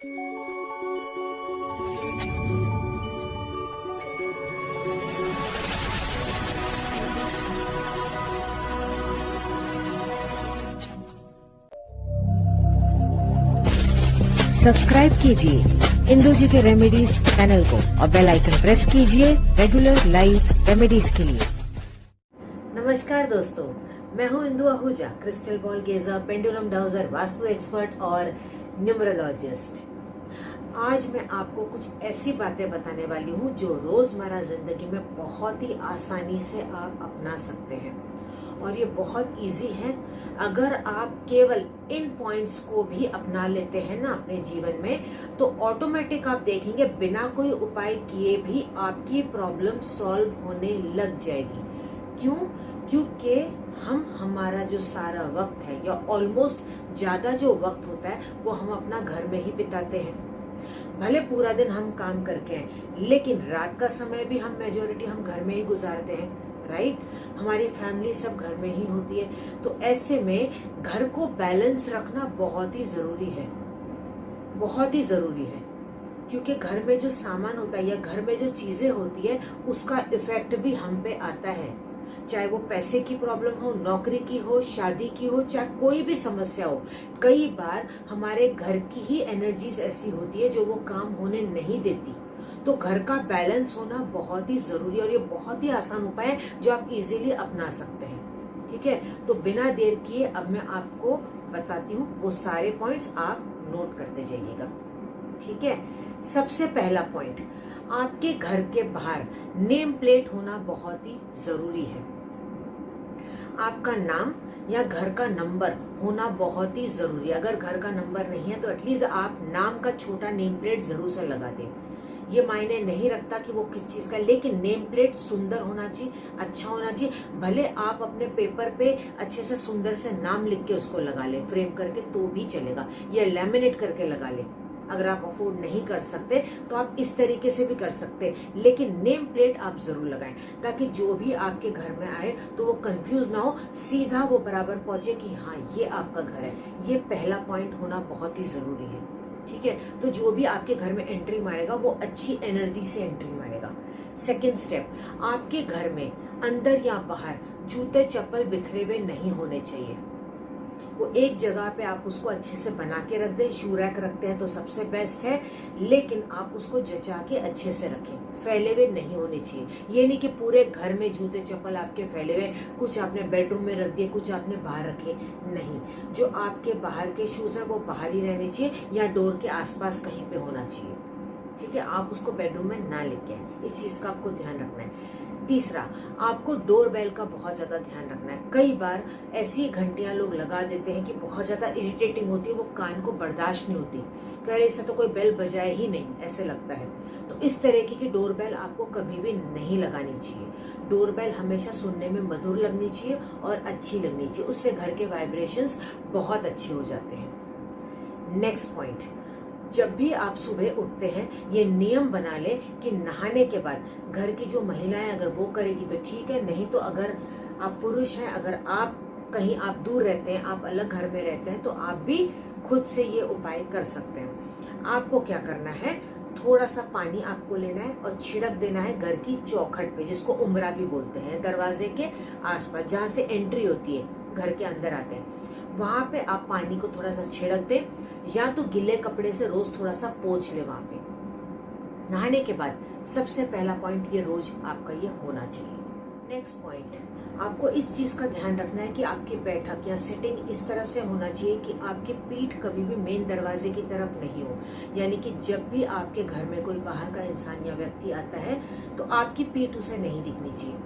Subscribe कीजिए इंदू जी के remedies channel को और बेल आइकन प्रेस कीजिए रेगुलर लाइव रेमेडीज के लिए। नमस्कार दोस्तों, मैं हूं Indu Ahuja, crystal ball gazer, pendulum dowser, vastu expert और न्यूमरोलॉजिस्ट। आज मैं आपको कुछ ऐसी बातें बताने वाली हूं जो रोजमर्रा जिंदगी में बहुत ही आसानी से आप अपना सकते हैं और ये बहुत इजी है। अगर आप केवल इन पॉइंट्स को भी अपना लेते हैं ना अपने जीवन में, तो ऑटोमेटिक आप देखेंगे बिना कोई उपाय किए भी आपकी प्रॉब्लम सॉल्व होने लग जाएगी। क्यों? क्योंकि हमारा जो सारा वक्त है या ऑलमोस्ट ज्यादा जो वक्त होता है वो हम अपना घर में ही बिताते हैं। भले पूरा दिन हम काम करके हैं, लेकिन रात का समय भी हम मेजोरिटी हम घर में ही गुजारते हैं, राइट? हमारी फैमिली सब घर में ही होती है। तो ऐसे में घर को बैलेंस रखना बहुत ही जरूरी है, बहुत ही जरूरी है। क्योंकि घर में जो सामान होता है या घर में जो चीजें होती है उसका इफेक्ट भी हम पे आता है। चाहे वो पैसे की प्रॉब्लम हो, नौकरी की हो, शादी की हो, चाहे कोई भी समस्या हो, कई बार हमारे घर की ही एनर्जीज ऐसी होती है जो वो काम होने नहीं देती। तो घर का बैलेंस होना बहुत ही जरूरी है और ये बहुत ही आसान उपाय है जो आप इजीली अपना सकते हैं। ठीक है, तो बिना देर किए अब मैं आपको बताती हूँ, वो सारे पॉइंट्स आप नोट करते जाइएगा। ठीक है, सबसे पहला पॉइंट, आपके घर के बाहर नेम प्लेट होना बहुत ही जरूरी है। आपका नाम या घर का नंबर होना बहुत ही जरूरी है। अगर घर का नंबर नहीं है तो एटलीस्ट आप नाम का छोटा नेम प्लेट जरूर से लगा दें। ये मायने नहीं रखता कि वो किस चीज का, लेकिन नेम प्लेट सुंदर होना चाहिए, अच्छा होना चाहिए। भले आप अपने पेपर पे अच्छे से सुंदर से नाम लिख के उसको लगा लें, फ्रेम करके तो भी चलेगा, या लैमिनेट करके लगा लें। अगर आप अफोर्ड नहीं कर सकते तो आप इस तरीके से भी कर सकते, लेकिन नेम प्लेट आप जरूर लगाएं ताकि जो भी आपके घर में आए तो वो कंफ्यूज ना हो, सीधा वो बराबर पहुंचे कि हाँ ये आपका घर है। ये पहला पॉइंट होना बहुत ही जरूरी है। ठीक है, तो जो भी आपके घर में एंट्री मारेगा वो अच्छी एनर्जी से एंट्री मारेगा। सेकेंड स्टेप, आपके घर में अंदर या बाहर जूते चप्पल बिखरे हुए नहीं होने चाहिए। वो एक जगह पे आप उसको अच्छे से बना के रख दें। शू रैक रखते हैं तो सबसे बेस्ट है, लेकिन आप उसको जचा के अच्छे से रखें, फैले हुए नहीं होने चाहिए। ये नहीं कि पूरे घर में जूते चप्पल आपके फैले हुए, कुछ आपने बेडरूम में रख दिए, कुछ आपने बाहर रखे, नहीं। जो आपके बाहर के शूज है वो बाहर ही रहने चाहिए या डोर के आसपास कहीं पे होना चाहिए। ठीक है, आप उसको बेडरूम में ना लेके आए, इस चीज का आपको ध्यान रखना है। तीसरा, आपको डोर बेल का बहुत ज्यादा ध्यान रखना है। कई बार ऐसी घंटियां लोग लगा देते हैं कि बहुत ज्यादा इरिटेटिंग होती है, वो कान को बर्दाश्त नहीं होती, कह रहे इससे तो कोई बेल बजाए ही नहीं, ऐसे लगता है। तो इस तरीके की डोर बेल आपको कभी भी नहीं लगानी चाहिए। डोर बेल हमेशा सुनने में मधुर लगनी चाहिए और अच्छी लगनी चाहिए, उससे घर के वाइब्रेशंस बहुत अच्छे हो जाते हैं। नेक्स्ट पॉइंट, जब भी आप सुबह उठते हैं ये नियम बना ले कि नहाने के बाद घर की जो महिलाएं अगर वो करेगी तो ठीक है, नहीं तो अगर आप पुरुष हैं, अगर आप कहीं आप दूर रहते हैं, आप अलग घर में रहते हैं, तो आप भी खुद से ये उपाय कर सकते हैं। आपको क्या करना है, थोड़ा सा पानी आपको लेना है और छिड़क देना है घर की चौखट पे, जिसको उम्रा भी बोलते हैं, दरवाजे के आसपास जहाँ से एंट्री होती है, घर के अंदर आते हैं, वहां पे आप पानी को थोड़ा सा छिड़क दें, या तो गिले कपड़े से रोज थोड़ा सा पोंछ ले वहां पे। नहाने के बाद सबसे पहला पॉइंट ये रोज आपका ये होना चाहिए। नेक्स्ट पॉइंट, आपको इस चीज का ध्यान रखना है कि आपकी बैठक या सिटिंग इस तरह से होना चाहिए कि आपकी पीठ कभी भी मेन दरवाजे की तरफ नहीं हो। यानी कि जब भी आपके घर में कोई बाहर का इंसान या व्यक्ति आता है तो आपकी पीठ उसे नहीं दिखनी चाहिए,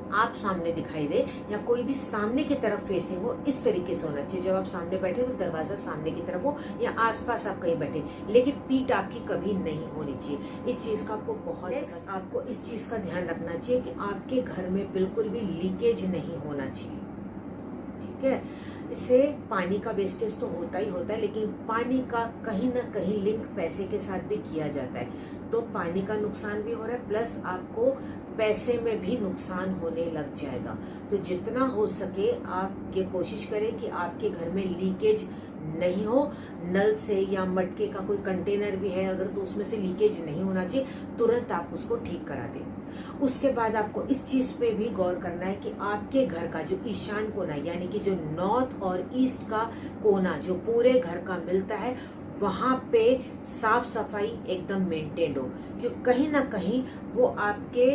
आप सामने दिखाई दे या कोई भी सामने की तरफ फेसिंग हो, इस तरीके से होना चाहिए। जब आप सामने बैठे तो दरवाजा सामने की तरफ हो या आसपास आप कहीं बैठे, लेकिन पीठ आपकी कभी नहीं होनी चाहिए। इस चीज का आपको इस चीज का ध्यान रखना चाहिए कि आपके घर में बिल्कुल भी लीकेज नहीं होना चाहिए। ठीक है, इससे पानी का वेस्टेज तो होता ही होता है, लेकिन पानी का कहीं ना कहीं लिंक पैसे के साथ भी किया जाता है, तो पानी का नुकसान भी हो रहा है, प्लस आपको पैसे में भी नुकसान होने लग जाएगा। तो जितना हो सके आप ये कोशिश करें कि आपके घर में लीकेज नहीं हो, नल से या मटके का कोई कंटेनर भी है अगर तो उसमें से लीकेज नहीं होना चाहिए, तुरंत आप उसको ठीक करा दें। उसके बाद आपको इस चीज पे भी गौर करना है कि आपके घर का जो ईशान कोना यानी कि जो नॉर्थ और ईस्ट का कोना जो पूरे घर का मिलता है वहां पे साफ सफाई एकदम मेंटेन्ड हो, क्योंकि कहीं ना कहीं वो आपके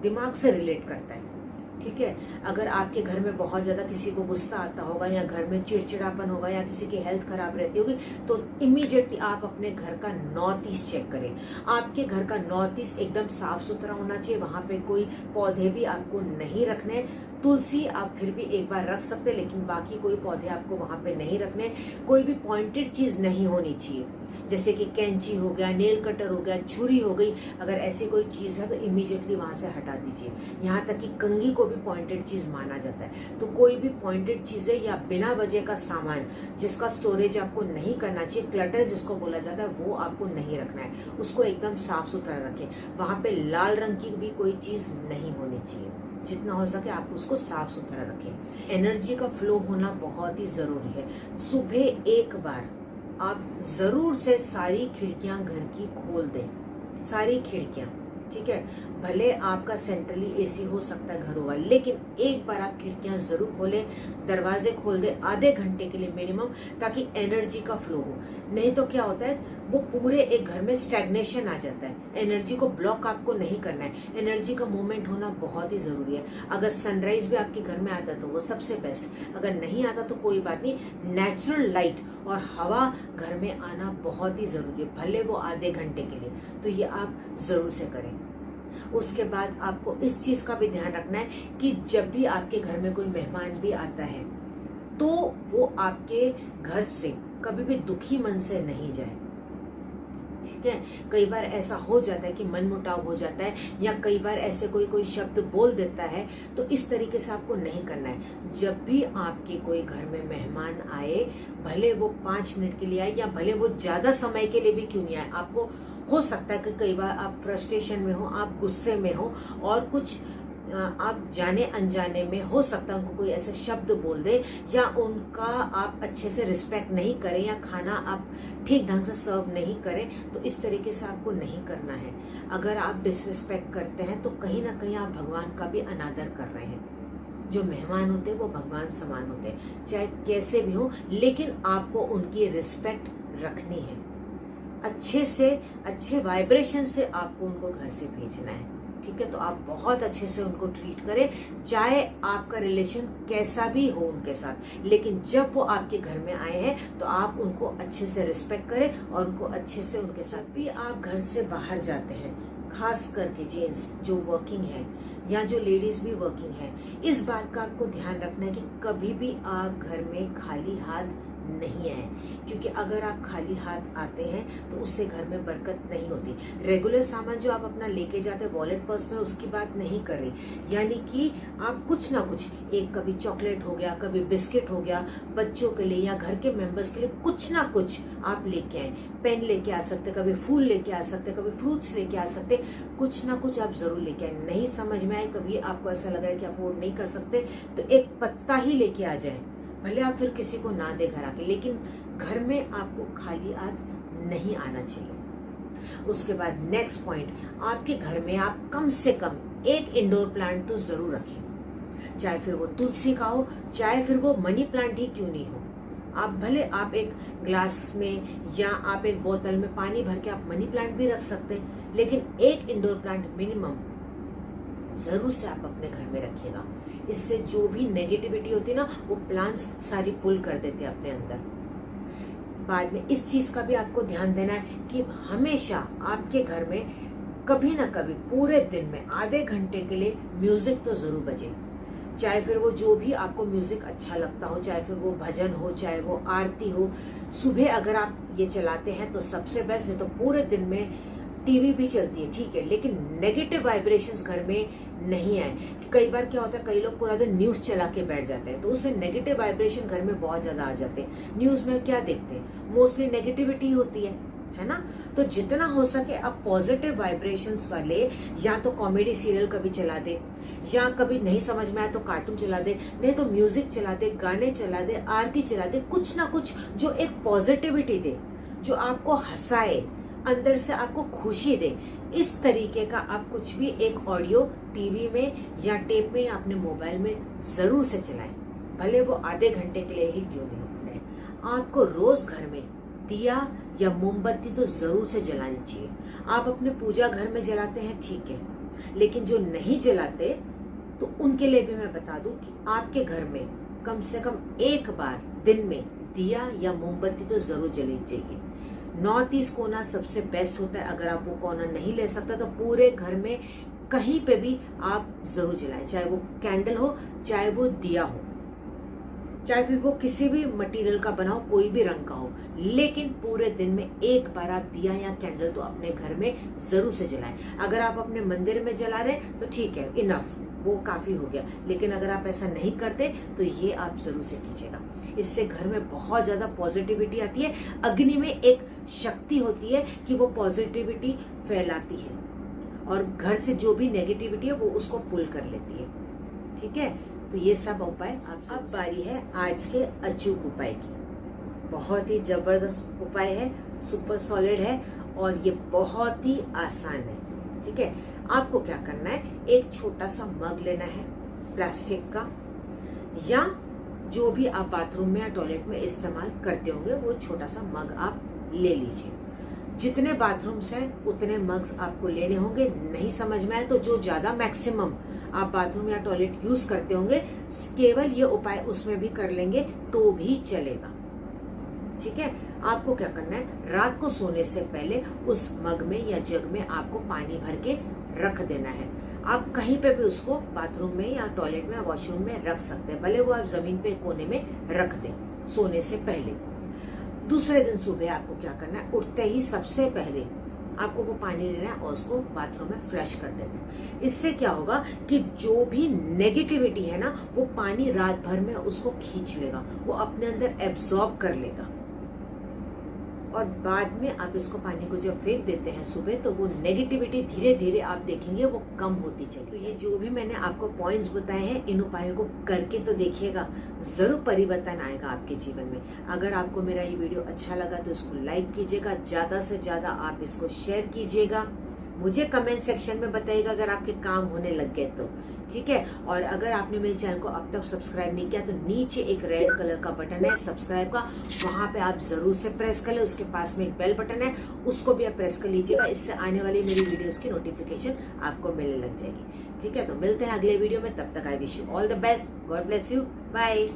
दिमाग से रिलेट करता है। ठीक है, अगर आपके घर में बहुत ज्यादा किसी को गुस्सा आता होगा या घर में चिड़चिड़ापन होगा या किसी की हेल्थ खराब रहती होगी तो इमीडिएटली आप अपने घर का नॉर्थ ईस्ट चेक करें। आपके घर का नॉर्थ ईस्ट एकदम साफ सुथरा होना चाहिए, वहां पे कोई पौधे भी आपको नहीं रखने। तुलसी आप फिर भी एक बार रख सकते हैं, लेकिन बाकी कोई पौधे आपको वहां पे नहीं रखने। कोई भी पॉइंटेड चीज नहीं होनी चाहिए, जैसे कि कैंची हो गया, नेल कटर हो गया, छुरी हो गई, अगर ऐसी कोई चीज है तो इमीडिएटली वहां से हटा दीजिए। यहाँ तक कि कंघी को भी पॉइंटेड चीज माना जाता है। तो कोई भी पॉइंटेड चीजें या बिना वजह का सामान जिसका स्टोरेज आपको नहीं करना चाहिए, क्लटर जिसको बोला जाता है, वो आपको नहीं रखना है। उसको एकदम साफ सुथरा रखें। वहां पे लाल रंग की भी कोई चीज नहीं होनी चाहिए। जितना हो सके आप उसको साफ सुथरा रखें। एनर्जी का फ्लो होना बहुत ही जरूरी है। सुबह एक बार आप जरूर से सारी खिड़कियां घर की खोल दें, सारी खिड़कियां। ठीक है, भले आपका सेंट्रली एसी हो सकता है घर होगा, लेकिन एक बार आप खिड़कियां जरूर खोलें, दरवाजे खोल दें आधे घंटे के लिए मिनिमम, ताकि एनर्जी का फ्लो हो। नहीं तो क्या होता है, वो पूरे एक घर में स्टैग्नेशन आ जाता है। एनर्जी को ब्लॉक आपको नहीं करना है, एनर्जी का मूवमेंट होना बहुत ही जरूरी है। अगर सनराइज भी आपके घर में आता तो वो सबसे बेस्ट, अगर नहीं आता तो कोई बात नहीं। नेचुरल लाइट और हवा घर में आना बहुत ही जरूरी है, भले वो आधे घंटे के लिए। तो ये आप जरूर से करें। उसके बाद आपको इस चीज का भी ध्यान रखना है कि जब भी आपके घर में कोई मेहमान भी आता है तो वो आपके घर से कभी भी दुखी मन से नहीं जाए। ठीक है, कई बार ऐसा हो जाता है कि मन मुटाव हो जाता है, या कई बार ऐसे कोई शब्द बोल देता है, तो इस तरीके से आपको नहीं करना है। जब भी आपके कोई घर में मेहमान आए, भले वो 5 मिनट के लिए आए या भले वो ज्यादा समय के लिए भी क्यों नहीं आए, आपको हो सकता है कि कई बार आप फ्रस्ट्रेशन में हो, आप गुस्से में हो और कुछ आप जाने अनजाने में हो सकता है उनको कोई ऐसे शब्द बोल दे, या उनका आप अच्छे से रिस्पेक्ट नहीं करें, या खाना आप ठीक ढंग से सर्व नहीं करें, तो इस तरीके से आपको नहीं करना है। अगर आप डिसरिस्पेक्ट करते हैं तो कहीं ना कहीं आप भगवान का भी अनादर कर रहे हैं। जो मेहमान होते हैं वो भगवान समान होते हैं, चाहे कैसे भी हो, लेकिन आपको उनकी रिस्पेक्ट रखनी है। अच्छे से अच्छे वाइब्रेशन से आपको उनको घर से भेजना है। ठीक है, तो आप बहुत अच्छे से उनको ट्रीट करें, चाहे आपका रिलेशन कैसा भी हो उनके साथ, लेकिन जब वो आपके घर में आए हैं तो आप उनको अच्छे से रिस्पेक्ट करें और उनको अच्छे से उनके साथ भी। आप घर से बाहर जाते हैं, खास करके जेंट्स जो वर्किंग है या जो लेडीज भी वर्किंग है, इस बात का आपको ध्यान रखना है कि कभी भी आप घर में खाली हाथ नहीं आए, क्योंकि अगर आप खाली हाथ आते हैं तो उससे घर में बरकत नहीं होती। रेगुलर सामान जो आप अपना लेके जाते हैं वॉलेट पर्स में, उसकी बात नहीं कर रही, यानी कि आप कुछ ना कुछ, एक कभी चॉकलेट हो गया, कभी बिस्किट हो गया, बच्चों के लिए या घर के मेंबर्स के लिए कुछ ना कुछ आप लेके आए। पेन लेके आ सकते, कभी फूल लेके आ सकते, कभी फ्रूट्स लेके आ सकते, कुछ ना कुछ आप जरूर लेके आए। नहीं समझ में आए, कभी आपको ऐसा लग रहा है कि आप अफोर्ड नहीं कर सकते, तो एक पत्ता ही लेके आ जाए, भले आप फिर किसी को ना दे घर आके, लेकिन घर में आपको खाली हाथ नहीं आना चाहिए। उसके बाद नेक्स्ट पॉइंट, आपके घर में आप कम से कम एक इंडोर प्लांट तो जरूर रखें, चाहे फिर वो तुलसी का हो, चाहे फिर वो मनी प्लांट ही क्यों नहीं हो। आप भले आप एक ग्लास में या आप एक बोतल में पानी भर के आप मनी प्लांट भी रख सकते हैं, लेकिन एक इंडोर प्लांट मिनिमम जरूर से आप अपने घर में रखिएगा। इससे जो भी नेगेटिविटी होती है ना, वो प्लांट्स सारी पुल कर देते हैं अपने अंदर। बाद में इस चीज का भी आपको ध्यान देना है कि हमेशा आपके घर में कभी ना कभी पूरे दिन में आधे घंटे के लिए म्यूजिक तो जरूर बजे, चाहे फिर वो जो भी आपको म्यूजिक अच्छा लगता हो, चाहे फिर वो भजन हो, चाहे वो आरती हो। सुबह अगर आप ये चलाते हैं तो सबसे बेस्ट, नहीं तो पूरे दिन में टीवी भी चलती है, ठीक है, लेकिन नेगेटिव वाइब्रेशंस घर में नहीं आए। कई बार क्या होता है, कई लोग पूरा दिन न्यूज चला के बैठ जाते हैं, तो उससे नेगेटिव वाइब्रेशन घर में बहुत ज्यादा आ जाते हैं। न्यूज में क्या देखते हैं, मोस्टली नेगेटिविटी होती है, है ना। तो जितना हो सके आप पॉजिटिव वाइब्रेशंस वाले या तो कॉमेडी सीरियल कभी चला दे, या कभी नहीं समझ में आया तो कार्टून चला दे, नहीं तो म्यूजिक चला दे, गाने चला दे, आरती चला दे, कुछ ना कुछ जो एक पॉजिटिविटी दे, जो आपको हंसाए, अंदर से आपको खुशी दे। इस तरीके का आप कुछ भी एक ऑडियो टीवी में या टेप में या अपने मोबाइल में जरूर से चलाएं, भले वो आधे घंटे के लिए ही क्यों नहीं होते। आपको रोज घर में दिया या मोमबत्ती तो जरूर से जलानी चाहिए। आप अपने पूजा घर में जलाते हैं ठीक है, लेकिन जो नहीं जलाते तो उनके लिए भी मैं बता दूं कि आपके घर में कम से कम एक बार दिन में दिया या मोमबत्ती तो जरूर जलनी चाहिए। नॉर्थ ईस्ट कोना सबसे बेस्ट होता है। अगर आप वो कोना नहीं ले सकते तो पूरे घर में कहीं पे भी आप जरूर जलाएं, चाहे वो कैंडल हो, चाहे वो दिया हो, चाहे फिर वो किसी भी मटेरियल का बना हो, कोई भी रंग का हो, लेकिन पूरे दिन में एक बार आप दिया या कैंडल तो अपने घर में जरूर से जलाएं। अगर आप अपने मंदिर में जला रहे तो ठीक है, इनफ, वो काफी हो गया। लेकिन अगर आप ऐसा नहीं करते तो ये आप जरूर से कीजिएगा। इससे घर में बहुत ज्यादा पॉजिटिविटी आती है। अग्नि में एक शक्ति होती है कि वो पॉजिटिविटी फैलाती है और घर से जो भी नेगेटिविटी है वो उसको पुल कर लेती है। ठीक है, तो ये सब उपाय आप। अब बारी है आज के अचूक उपाय की। बहुत ही जबरदस्त उपाय है, सुपर सॉलिड है और ये बहुत ही आसान है। ठीक है, आपको क्या करना है, एक छोटा सा मग लेना है प्लास्टिक का, या जो भी आप बाथरूम में या टॉयलेट में इस्तेमाल करते होंगे वो छोटा सा मग आप ले लीजिए। जितने बाथरूम्स हैं उतने मग्स आपको लेने होंगे। नहीं समझ में आए तो जो ज्यादा मैक्सिमम आप बाथरूम या टॉयलेट यूज करते होंगे, केवल ये उपाय उसमें भी कर लेंगे तो भी चलेगा। ठीक है, आपको क्या करना है, रात को सोने से पहले उस मग में या जग में आपको पानी भर के रख देना है। आप कहीं पे भी उसको बाथरूम में या टॉयलेट में या वॉशरूम में रख सकते हैं, भले वो आप जमीन पे कोने में रख दें सोने से पहले। दूसरे दिन सुबह आपको क्या करना है, उठते ही सबसे पहले आपको वो पानी लेना है और उसको बाथरूम में फ्लश कर देना है। इससे क्या होगा कि जो भी नेगेटिविटी है ना, वो पानी रात भर में उसको खींच लेगा, वो अपने अंदर एब्जॉर्ब कर लेगा और बाद में आप इसको पानी को जब फेंक देते हैं सुबह, तो वो नेगेटिविटी धीरे धीरे आप देखेंगे वो कम होती चली। तो ये जो भी मैंने आपको पॉइंट्स बताए हैं, इन उपायों को करके तो देखिएगा, जरूर परिवर्तन आएगा आपके जीवन में। अगर आपको मेरा ये वीडियो अच्छा लगा तो इसको लाइक कीजिएगा, ज्यादा से ज्यादा आप इसको शेयर कीजिएगा, मुझे कमेंट सेक्शन में बताइएगा अगर आपके काम होने लग गए तो। ठीक है, और अगर आपने मेरे चैनल को अब तक सब्सक्राइब नहीं किया तो नीचे एक रेड कलर का बटन है सब्सक्राइब का, वहां पे आप जरूर से प्रेस कर ले। उसके पास में एक बेल बटन है, उसको भी आप प्रेस कर लीजिएगा। इससे आने वाली मेरी वीडियोस की नोटिफिकेशन आपको मिलने लग जाएगी। ठीक है, तो मिलते हैं अगले वीडियो में, तब तक I wish you all the best, God bless you, bye.